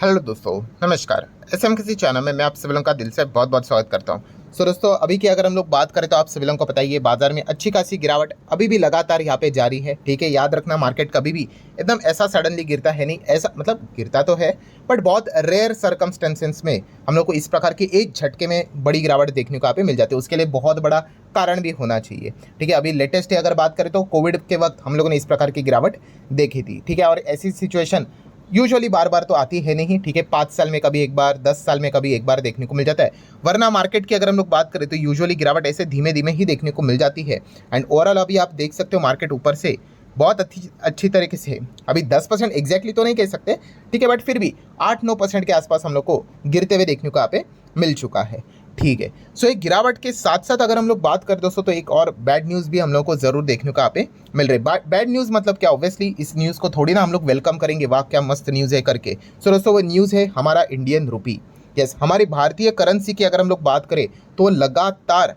Hello दोस्तों, नमस्कार। SM किसी चैनल में मैं आप सभी लोगों का दिल से बहुत बहुत स्वागत करता हूं। सो दोस्तों, अभी की अगर हम लोग बात करें तो आप सभी लोगों को पता ही है, बाजार में अच्छी खासी गिरावट अभी भी लगातार यहाँ पे जारी है। ठीक है, याद रखना, मार्केट कभी भी एकदम ऐसा सडनली गिरता है नहीं। ऐसा मतलब गिरता तो है, बट बहुत रेयर सर्कमस्टेंसेस में हम लोग को इस प्रकार की एक झटके में बड़ी गिरावट देखने को यहाँ पे मिल जाती है। उसके लिए बहुत बड़ा कारण भी होना चाहिए। ठीक है, अभी लेटेस्ट अगर बात करें तो कोविड के वक्त हम लोगों ने इस प्रकार की गिरावट देखी थी। ठीक है, और ऐसी सिचुएशन यूजुअली बार बार तो आती है नहीं। ठीक है, 5 साल में कभी एक बार, 10 साल में कभी एक बार देखने को मिल जाता है। वरना मार्केट की अगर हम लोग बात करें तो यूजुअली गिरावट ऐसे धीमे धीमे ही देखने को मिल जाती है। एंड ओवरऑल अभी आप देख सकते हो मार्केट ऊपर से बहुत अच्छी तरीके से, अभी 10% एग्जैक्टली तो नहीं कह सकते, ठीक है, बट फिर भी 8-9% के आसपास हम लोग को गिरते हुए देखने को यहाँ पे मिल चुका है। ठीक है, सो एक गिरावट के साथ साथ अगर हम लोग बात करें दोस्तों, तो एक और बैड न्यूज़ भी हम लोग को ज़रूर देखने को यहाँ पे मिल रही है। बैड न्यूज़ मतलब क्या? ऑब्वियसली इस न्यूज़ को थोड़ी ना हम लोग वेलकम करेंगे, वाह क्या मस्त न्यूज़ है करके। सो दोस्तों, वो न्यूज़ है हमारा इंडियन रुपी। यस, हमारी भारतीय करेंसी की अगर हम लोग बात करें तो लगातार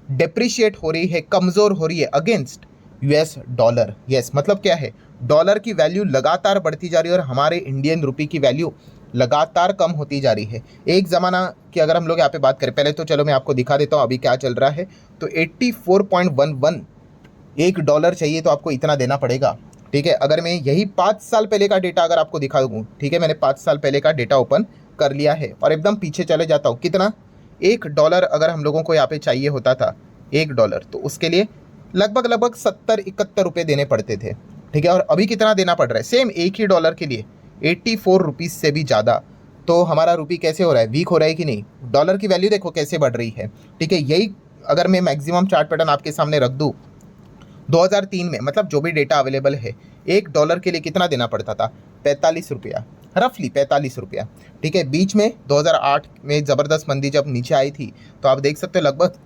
डिप्रिशिएट हो रही है, कमज़ोर हो रही है अगेंस्ट यूएस डॉलर। यस, मतलब क्या है, डॉलर की वैल्यू लगातार बढ़ती जा रही है और हमारे इंडियन रुपी की वैल्यू लगातार कम होती जा रही है। एक ज़माना की अगर हम लोग यहाँ पे बात करें, पहले तो चलो मैं आपको दिखा देता हूँ अभी क्या चल रहा है। तो 84.11 एक डॉलर चाहिए तो आपको इतना देना पड़ेगा। ठीक है, अगर मैं यही 5 साल पहले का डेटा अगर आपको दिखा दूँ, ठीक है, मैंने 5 साल पहले का डेटा ओपन कर लिया है और एकदम पीछे चले जाता हूँ, कितना, $1 अगर हम लोगों को यहाँ पे चाहिए होता था, $1, तो उसके लिए लगभग 70-71 रुपये देने पड़ते थे। ठीक है, और अभी कितना देना पड़ रहा है सेम एक ही डॉलर के लिए? 84 रुपीज़ से भी ज़्यादा। तो हमारा रुपी कैसे हो रहा है, वीक हो रहा है कि नहीं? डॉलर की वैल्यू देखो कैसे बढ़ रही है। ठीक है, यही अगर मैं मैक्सिमम चार्ट पैटर्न आपके सामने रख दूँ, 2003 में, मतलब जो भी डेटा अवेलेबल है, $1 के लिए कितना देना पड़ता था? 45 रुपया, रफली 45 रुपया। ठीक है, बीच में 2008 में ज़बरदस्त मंदी जब नीचे आई थी, तो आप देख सकते हो लगभग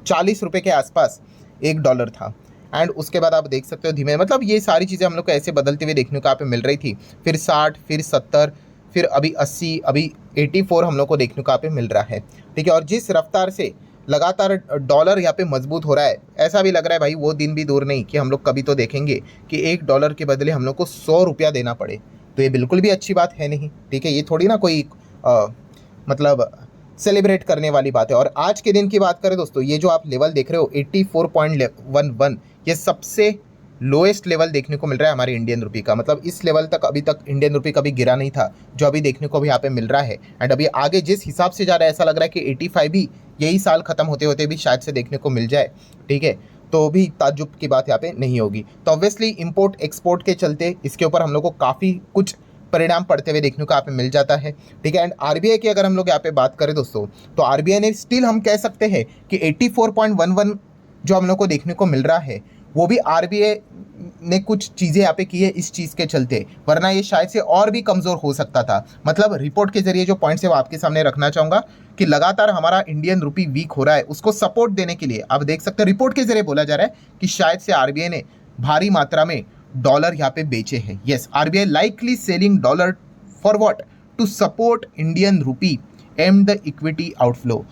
40 रुपये के आसपास $1 था। एंड उसके बाद आप देख सकते हो धीमे, मतलब ये सारी चीज़ें हम लोग को ऐसे बदलते हुए देखने को यहाँ पे मिल रही थी। फिर 60, फिर 70, फिर अभी 80, अभी 84 हम लोग को देखने को यहाँ पे मिल रहा है। ठीक है, और जिस रफ्तार से लगातार डॉलर यहाँ पे मजबूत हो रहा है, ऐसा भी लग रहा है भाई वो दिन भी दूर नहीं कि हम लोग कभी तो देखेंगे कि $1 के बदले हम लोग को 100 रुपया देना पड़े। तो ये बिल्कुल भी अच्छी बात है नहीं। ठीक है, ये थोड़ी ना कोई मतलब सेलिब्रेट करने वाली बात है। और आज के दिन की बात करें दोस्तों, ये जो आप लेवल देख रहे हो 84.11, ये सबसे लोएस्ट लेवल देखने को मिल रहा है हमारे इंडियन रुपी का। मतलब इस लेवल तक अभी तक इंडियन रुपी कभी गिरा नहीं था, जो अभी देखने को भी यहाँ पे मिल रहा है। एंड अभी आगे जिस हिसाब से जा रहा है, ऐसा लग रहा है कि 85 भी यही साल खत्म होते होते भी शायद से देखने को मिल जाए। ठीक है, तो भी ताज्जुब की बात यहाँ पे नहीं होगी। तो ऑब्वियसली इंपोर्ट एक्सपोर्ट के चलते इसके ऊपर हम लोग को काफ़ी कुछ परिणाम पड़ते हुए देखने को यहाँ पे मिल जाता है। ठीक है, एंड आरबीआई की अगर हम लोग यहाँ पे बात करें दोस्तों, तो आरबीआई ने स्टिल हम कह सकते हैं कि 84.11 जो हम लोग को देखने को मिल रहा है, वो भी आरबीआई ने कुछ चीज़ें यहाँ पे की है इस चीज़ के चलते, वरना ये शायद से और भी कमज़ोर हो सकता था। मतलब रिपोर्ट के जरिए जो पॉइंट्स है वो आपके सामने रखना चाहूँगा कि लगातार हमारा इंडियन रुपी वीक हो रहा है, उसको सपोर्ट देने के लिए आप देख सकते हैं रिपोर्ट के जरिए बोला जा रहा है कि शायद से आरबीआई ने भारी मात्रा में डॉलर यहाँ पे बेचे हैं। Yes, RBI likely selling dollar for what? To support Indian rupee am the equity outflow.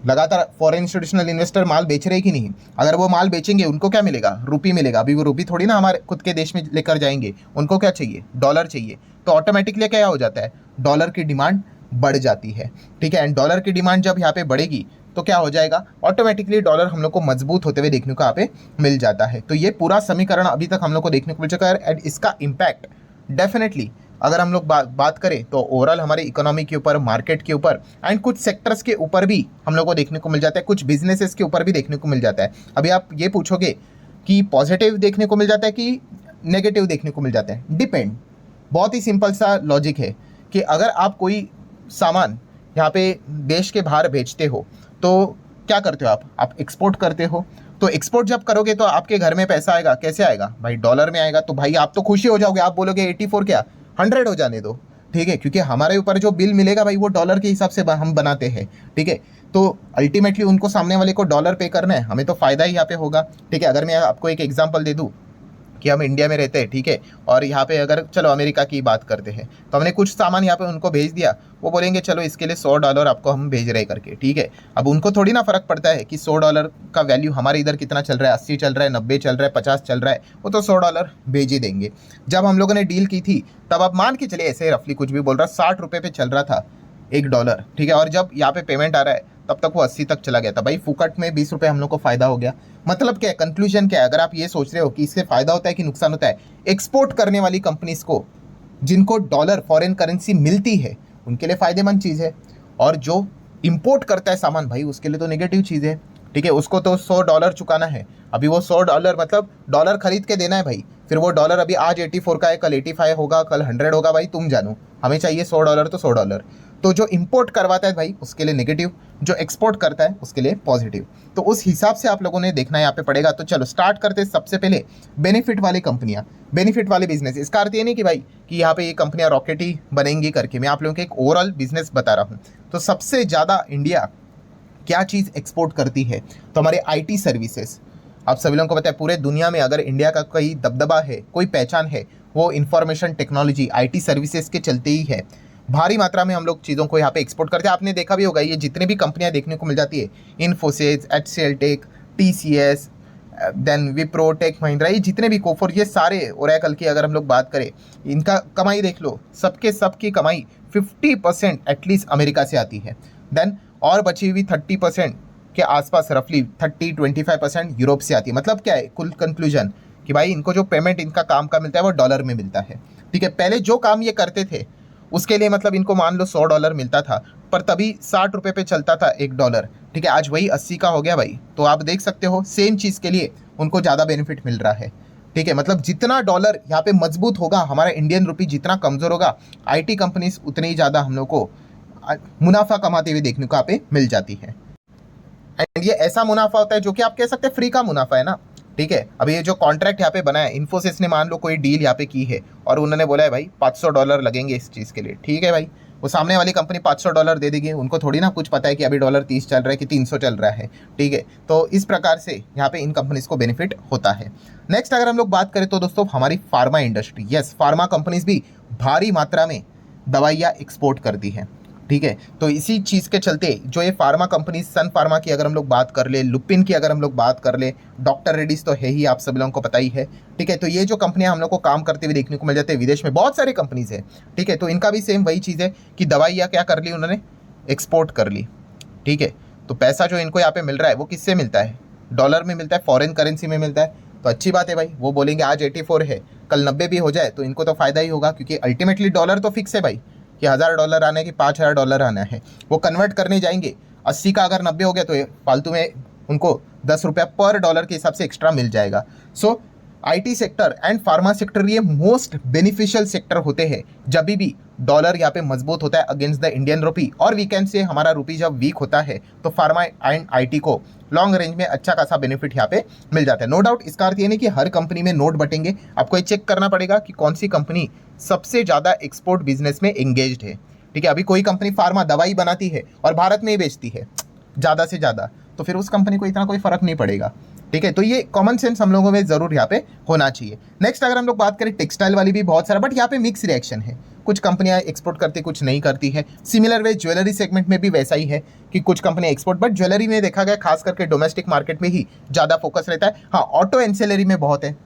लगातार फॉरेन इंस्टीट्यूशनल इन्वेस्टर माल बेच रहे कि नहीं? अगर वो माल बेचेंगे उनको क्या मिलेगा? रुपी मिलेगा। अभी वो रुपी थोड़ी ना हमारे खुद के देश में लेकर जाएंगे, उनको क्या चाहिए? डॉलर चाहिए। तो ऑटोमेटिकली क्या हो जाता है, डॉलर की डिमांड बढ़ जाती है। ठीक है, एंड डॉलर की डिमांड जब यहाँ पे बढ़ेगी तो क्या हो जाएगा, ऑटोमेटिकली डॉलर हम लोग को मजबूत होते हुए देखने को यहाँ पे मिल जाता है। तो ये पूरा समीकरण अभी तक हम लोग को देखने को मिल चुका है एंड इसका इम्पैक्ट डेफिनेटली अगर हम लोग बात करें तो ओवरऑल हमारे इकोनॉमी के ऊपर, मार्केट के ऊपर एंड कुछ सेक्टर्स के ऊपर भी हम लोग को देखने को मिल जाता है, कुछ बिजनेसेस के ऊपर भी देखने को मिल जाता है। अभी आप ये पूछोगे कि पॉजिटिव देखने को मिल जाता है कि नेगेटिव देखने को मिल जाता है, डिपेंड। बहुत ही सिंपल सा लॉजिक है कि अगर आप कोई सामान यहाँ पे देश के बाहर बेचते हो तो क्या करते हो आप एक्सपोर्ट करते हो। तो एक्सपोर्ट जब करोगे तो आपके घर में पैसा आएगा, कैसे आएगा भाई? डॉलर में आएगा। तो भाई आप तो खुशी हो जाओगे, आप बोलोगे 84 क्या 100 हो जाने दो। ठीक है, क्योंकि हमारे ऊपर जो बिल मिलेगा भाई वो डॉलर के हिसाब से हम बनाते हैं। ठीक है, तो अल्टीमेटली उनको, सामने वाले को डॉलर पे करना है, हमें तो फ़ायदा ही यहाँ पे होगा। ठीक है, अगर मैं आपको एक एग्जांपल दे दूँ कि हम इंडिया में रहते हैं, ठीक है, और यहाँ पे अगर चलो अमेरिका की बात करते हैं तो हमने कुछ सामान यहाँ पे उनको भेज दिया, वो बोलेंगे चलो इसके लिए $100 आपको हम भेज रहे करके, ठीक है। अब उनको थोड़ी ना फ़र्क पड़ता है कि $100 का वैल्यू हमारे इधर कितना चल रहा है, 80 चल रहा है, 90 चल रहा है, 50 चल रहा है, वो तो $100 भेज ही देंगे। जब हम लोगों ने डील की थी तब आप मान के चलिए, ऐसे रफली कुछ भी बोल रहा, 60 रुपये पे चल रहा था $1, ठीक है, और जब यहाँ पे पेमेंट आ रहा है तब तक वो 80 तक चला गया था। भाई फुकट में 20 रुपये हम लोग को फायदा हो गया। मतलब क्या है, कंक्लूजन क्या है, अगर आप ये सोच रहे हो कि इससे फायदा होता है कि नुकसान होता है, एक्सपोर्ट करने वाली कंपनीज को जिनको डॉलर फॉरेन करेंसी मिलती है उनके लिए फायदेमंद चीज़ है, और जो इंपोर्ट करता है सामान भाई उसके लिए तो नेगेटिव चीज़ है, ठीक है। उसको तो $100 चुकाना है, अभी वो $100 मतलब डॉलर खरीद के देना है भाई, फिर वो डॉलर अभी आज 84 का है, कल 85 होगा, कल 100 होगा, भाई तुम जानो, हमें चाहिए $100 तो $100। तो जो इंपोर्ट करवाता है भाई उसके लिए नेगेटिव, जो एक्सपोर्ट करता है उसके लिए पॉजिटिव। तो उस हिसाब से आप लोगों ने देखना यहाँ पे पड़ेगा। तो चलो स्टार्ट करते हैं। सबसे पहले बेनिफिट वाली कंपनियां, बेनिफिट वाले बिजनेस। इसका अर्थ ये नहीं कि भाई कि यहाँ पे ये कंपनियां रॉकेट ही बनेंगी करके, मैं आप लोगों को एक ओवरऑल बिजनेस बता रहा हूँ। तो सबसे ज़्यादा इंडिया क्या चीज़ एक्सपोर्ट करती है, तो हमारे IT सर्विसेज। आप सभी लोगों को पता है पूरे दुनिया में अगर इंडिया का कोई दबदबा है, कोई पहचान है, वो इंफॉर्मेशन टेक्नोलॉजी IT सर्विसेज के चलते ही है। भारी मात्रा में हम लोग चीज़ों को यहाँ पे एक्सपोर्ट करते हैं। आपने देखा भी होगा, ये जितने भी कंपनियाँ देखने को मिल जाती है, Infosys, HCL take, TCS, then Wipro, take Mahindra, ये जितने भी कोफोर, ये सारे, ओरेकल की अगर हम लोग बात करें, इनका कमाई देख लो, सबकी कमाई 50% एटलीस्ट अमेरिका से आती है। देन और बची हुई 30% के आसपास, रफली 30-25% यूरोप से आती है। मतलब क्या है कुल कंक्लूजन, कि भाई इनको जो पेमेंट इनका काम का मिलता है वो डॉलर में मिलता है, ठीक है। पहले जो काम ये करते थे उसके लिए मतलब इनको मान लो $100 मिलता था, पर तभी 60 रुपये पे चलता था $1, ठीक है। आज वही 80 का हो गया भाई। तो आप देख सकते हो सेम चीज़ के लिए उनको ज़्यादा बेनिफिट मिल रहा है, ठीक है। मतलब जितना डॉलर यहाँ पे मजबूत होगा, हमारा इंडियन रुपी जितना कमज़ोर होगा, IT कंपनीज उतनी ही ज़्यादा हम लोग को मुनाफा कमाते हुए देखने को यहाँ पे मिल जाती है। एंड ये ऐसा मुनाफा होता है जो कि आप कह सकते हैं फ्री का मुनाफा है ना, ठीक है। अब ये जो कॉन्ट्रैक्ट यहाँ पे बना है, इन्फोसिस ने मान लो कोई डील यहाँ पे की है और उन्होंने बोला है भाई $500 लगेंगे इस चीज़ के लिए, ठीक है भाई। वो सामने वाली कंपनी $500 दे देगी, उनको थोड़ी ना कुछ पता है कि अभी डॉलर 30 चल रहा है कि 300 चल रहा है, ठीक है। तो इस प्रकार से यहाँ पे इन कंपनीज को बेनिफिट होता है। नेक्स्ट अगर हम लोग बात करें तो दोस्तों हमारी pharma industry, yes, pharma companies भी भारी मात्रा में दवाइयाँ एक्सपोर्ट करती है, ठीक है। तो इसी चीज़ के चलते जो ये फार्मा कंपनी, सन फार्मा की अगर हम लोग बात कर ले, लुपिन की अगर हम लोग बात कर ले, डॉक्टर रेड्डीज तो है ही, आप सब लोगों को पता ही है, ठीक है। तो ये जो कंपनियां हम लोग को काम करते हुए देखने को मिल जाते हैं, विदेश में बहुत सारी कंपनीज है, ठीक है। तो इनका भी सेम वही चीज़ है कि दवाइयाँ क्या कर ली उन्होंने, एक्सपोर्ट कर ली, ठीक है। तो पैसा जो इनको यहाँ पे मिल रहा है वो किससे मिलता है, डॉलर में मिलता है, फॉरेन करेंसी में मिलता है। तो अच्छी बात है भाई, वो बोलेंगे आज 84 है, कल 90 भी हो जाए तो इनको तो फ़ायदा ही होगा, क्योंकि अल्टीमेटली डॉलर तो फिक्स है भाई कि $1000 आना है कि $5000 आना है। वो कन्वर्ट करने जाएंगे, 80 का अगर 90 हो गया तो फालतू में उनको $10 पर डॉलर के हिसाब से एक्स्ट्रा मिल जाएगा। सो IT sector and pharma sector ये मोस्ट बेनिफिशियल सेक्टर होते हैं जब भी डॉलर यहाँ पे मजबूत होता है अगेंस्ट द इंडियन रुपी, और वीकेंड से हमारा रुपी जब वीक होता है तो फार्मा एंड IT को लॉन्ग रेंज में अच्छा खासा बेनिफिट यहाँ पे मिल जाता है। नो डाउट इसका अर्थ ये नहीं कि हर कंपनी में नोट बटेंगे, आपको ये चेक करना पड़ेगा कि कौन सी कंपनी सबसे ज़्यादा एक्सपोर्ट बिजनेस में एंगेज्ड है, ठीक है। अभी कोई कंपनी फार्मा दवाई बनाती है और भारत में ही बेचती है ज़्यादा से ज़्यादा, तो फिर उस कंपनी को इतना कोई फ़र्क नहीं पड़ेगा, ठीक है। तो ये कॉमन सेंस हम लोगों में ज़रूर यहाँ पे होना चाहिए। नेक्स्ट अगर हम लोग बात करें, टेक्सटाइल वाली भी बहुत सारा, बट यहाँ पे मिक्स रिएक्शन है, कुछ कंपनियां एक्सपोर्ट करती कुछ नहीं करती है। सिमिलर वे ज्वेलरी सेगमेंट में भी वैसा ही है कि कुछ कंपनियां एक्सपोर्ट, बट ज्वेलरी में देखा गया खास करके डोमेस्टिक मार्केट में ही ज़्यादा फोकस रहता है। हाँ, ऑटो एंसेलरी में बहुत है,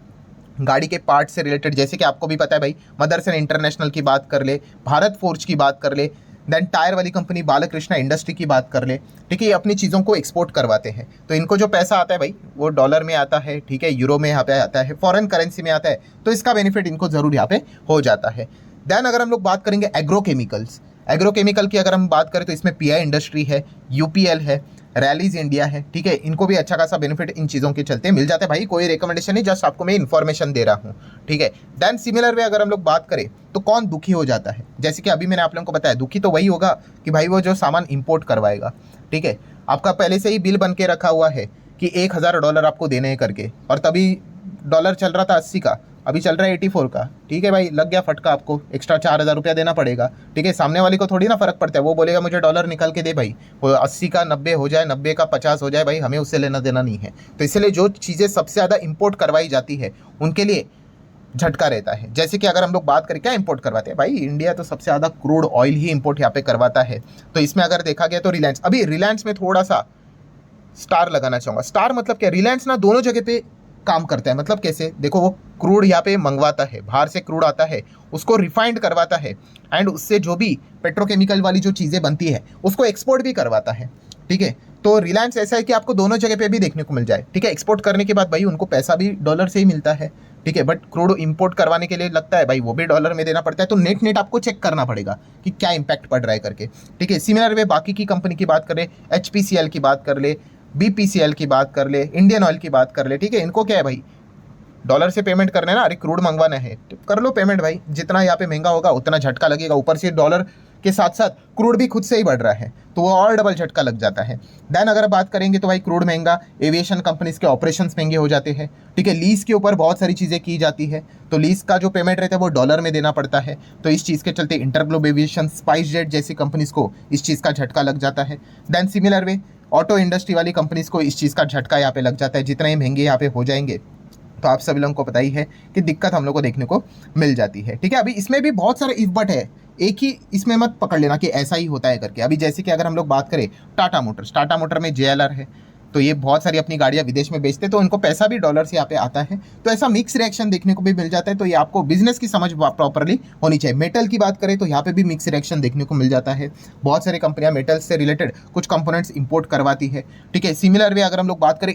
गाड़ी के पार्ट से रिलेटेड, जैसे कि आपको भी पता है भाई, मदरसन इंटरनेशनल की बात कर ले, भारत फोर्ज की बात कर ले, देन टायर वाली कंपनी बालकृष्णा इंडस्ट्री की बात कर ले, ठीक है। ये अपनी चीज़ों को एक्सपोर्ट करवाते हैं, तो इनको जो पैसा आता है भाई वो डॉलर में आता है, ठीक है, यूरो में यहाँ पे आता है, फॉरेन करेंसी में आता है, तो इसका बेनिफिट इनको ज़रूर यहाँ पे हो जाता है। देन अगर हम लोग बात करेंगे एग्रोकेमिकल्स, एग्रोकेमिकल की अगर हम बात करें तो इसमें PI इंडस्ट्री है, UPL है, रैलीज इंडिया है, ठीक है। इनको भी अच्छा खासा बेनिफिट इन चीज़ों के चलते मिल जाता है भाई, कोई रिकमेंडेशन नहीं, जस्ट आपको मैं इन्फॉर्मेशन दे रहा हूँ, ठीक है। देन सिमिलर वे अगर हम लोग बात करें तो कौन दुखी हो जाता है, जैसे कि अभी मैंने आप लोगों को बताया, दुखी तो वही होगा कि भाई वो जो सामान इंपोर्ट करवाएगा, ठीक है। आपका पहले से ही बिल बन के रखा हुआ है कि $1000 आपको देने हैं करके, और तभी डॉलर चल रहा था 80 का, अभी चल रहा है 84 का, ठीक है भाई, लग गया फटका, आपको एक्स्ट्रा $4000 देना पड़ेगा, ठीक है। सामने वाले को थोड़ी ना फर्क पड़ता है, वो बोलेगा मुझे डॉलर निकाल के दे भाई, वो 80 का 90 हो जाए, 90 का 50 हो जाए, भाई हमें उससे लेना देना नहीं है। तो इसलिए जो चीज़ें सबसे ज़्यादा इंपोर्ट करवाई जाती है उनके लिए झटका रहता है। जैसे कि अगर हम लोग बात करें क्या इंपोर्ट करवाते हैं, भाई इंडिया तो सबसे ज़्यादा क्रूड ऑयल ही इंपोर्ट यहाँ पे करवाता है। तो इसमें अगर देखा गया तो रिलायंस, अभी रिलायंस में थोड़ा सा स्टार लगाना चाहूँगा। स्टार मतलब क्या, रिलायंस ना दोनों जगह पे काम करता है। मतलब कैसे, देखो वो क्रूड यहाँ पे मंगवाता है, बाहर से क्रूड आता है, उसको रिफाइंड करवाता है, एंड उससे जो भी पेट्रोकेमिकल वाली जो चीज़ें बनती है उसको एक्सपोर्ट भी करवाता है। ठीक है, तो रिलायंस ऐसा है कि आपको दोनों जगह पे भी देखने को मिल जाए। ठीक है, एक्सपोर्ट करने के बाद भाई उनको पैसा भी डॉलर से ही मिलता है। ठीक है, बट क्रूड इंपोर्ट करवाने के लिए लगता है भाई वो भी डॉलर में देना पड़ता है। तो नेट नेट आपको चेक करना पड़ेगा कि क्या इंपैक्ट पड़ रहा है करके। ठीक है, सिमिलर वे बाकी की कंपनी की बात कर ले, HPCL की बात कर ले, BPCL की बात कर ले, इंडियन ऑयल की बात कर ले। ठीक है, इनको क्या है भाई, डॉलर से पेमेंट करना है ना, अरे क्रूड मंगवाना है तो कर लो पेमेंट भाई, जितना यहाँ पे महंगा होगा उतना झटका लगेगा। ऊपर से डॉलर के साथ साथ क्रूड भी खुद से ही बढ़ रहा है तो वो और डबल झटका लग जाता है। देन अगर बात करेंगे तो भाई क्रूड महंगा, एविएशन कंपनीज के ऑपरेशंस महंगे हो जाते हैं। ठीक है, लीज के ऊपर बहुत सारी चीज़ें की जाती है, तो लीज का जो पेमेंट रहता है वो डॉलर में देना पड़ता है। तो इस चीज़ के चलते इंटरग्लोब एविएशन, स्पाइस जेट जैसी कंपनीज को इस चीज़ का झटका लग जाता है। Then similar way auto industry वाली कंपनीज को इस चीज़ का झटका यहाँ पे लग जाता है। जितना ही महंगे यहाँ पे हो जाएंगे तो आप सभी लोगों को पता ही है कि दिक्कत हम लोग को देखने को मिल जाती है। ठीक है, अभी इसमें भी बहुत सारे इफ बट है, एक ही इसमें मत पकड़ लेना कि ऐसा ही होता है करके। अभी जैसे कि अगर हम लोग बात करें टाटा मोटर्स, टाटा मोटर में JLR है, तो ये बहुत सारी अपनी गाड़ियाँ विदेश में बेचते हैं, तो इनको पैसा भी डॉलर से यहाँ पे आता है। तो ऐसा मिक्स रिएक्शन देखने को भी मिल जाता है। तो ये आपको बिजनेस की समझ प्रॉपरली होनी चाहिए। मेटल की बात करें तो यहाँ पे भी मिक्स रिएक्शन देखने को मिल जाता है। बहुत सारी कंपनियां मेटल से रिलेटेड कुछ कंपोनेंट्स इंपोर्ट करवाती है। ठीक है, सिमिलर वे अगर हम लोग बात करें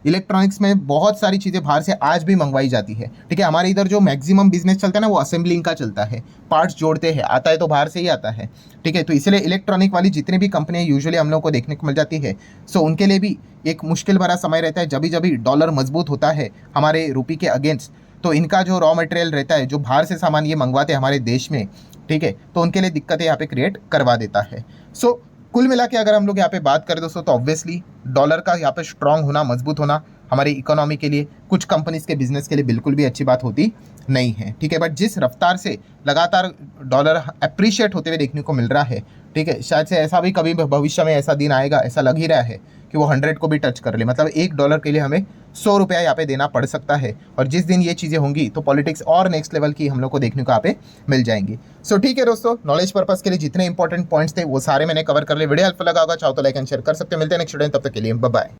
इलेक्ट्रॉनिक्स में बहुत सारी चीज़ें बाहर से आज भी मंगवाई जाती है। ठीक है, हमारे इधर जो मैक्सिमम बिजनेस चलता है ना वो असेंबलिंग का चलता है, पार्ट्स जोड़ते हैं, आता है तो बाहर से ही आता है। ठीक है, तो इसलिए इलेक्ट्रॉनिक वाली जितनी भी कंपनियां यूजुअली हम लोग को देखने को मिल जाती है, सो उनके लिए भी एक मुश्किल भरा समय रहता है। जब जब डॉलर मजबूत होता है हमारे रुपये के अगेंस्ट, तो इनका जो रॉ मटेरियल रहता है, जो बाहर से सामान ये मंगवाते हैं हमारे देश में, ठीक है, तो उनके लिए दिक्कतें यहाँ पे क्रिएट करवा देता है। सो कुल मिला के अगर हम लोग यहाँ पे बात करें दोस्तों, तो ऑब्वियसली डॉलर का यहाँ पे स्ट्रांग होना, मजबूत होना हमारी इकोनॉमी के लिए, कुछ कंपनीज के बिजनेस के लिए बिल्कुल भी अच्छी बात होती नहीं है। ठीक है, बट जिस रफ्तार से लगातार डॉलर अप्रिशिएट होते हुए देखने को मिल रहा है, ठीक है, शायद से ऐसा भी कभी भविष्य में ऐसा दिन आएगा, ऐसा लग ही रहा है कि वो 100 को भी टच कर ले। मतलब $1 के लिए हमें 100 रुपया यहाँ पे देना पड़ सकता है। और जिस दिन ये चीज़ें होंगी तो पॉलिटिक्स और नेक्स्ट लेवल की हम लोग को देखने को यहाँ पे मिल जाएंगी। सो ठीक है दोस्तों, नॉलेज पर्पस के लिए जितने इंपॉर्टेंट पॉइंट्स थे वो सारे मैंने कवर कर लिए। वीडियो हेल्पफुल लगा होगा, चाहो तो लाइक एंड शेयर कर सकते हैं। मिलते हैं नेक्स्ट वीडियो, तब तक के लिए बाय बाय।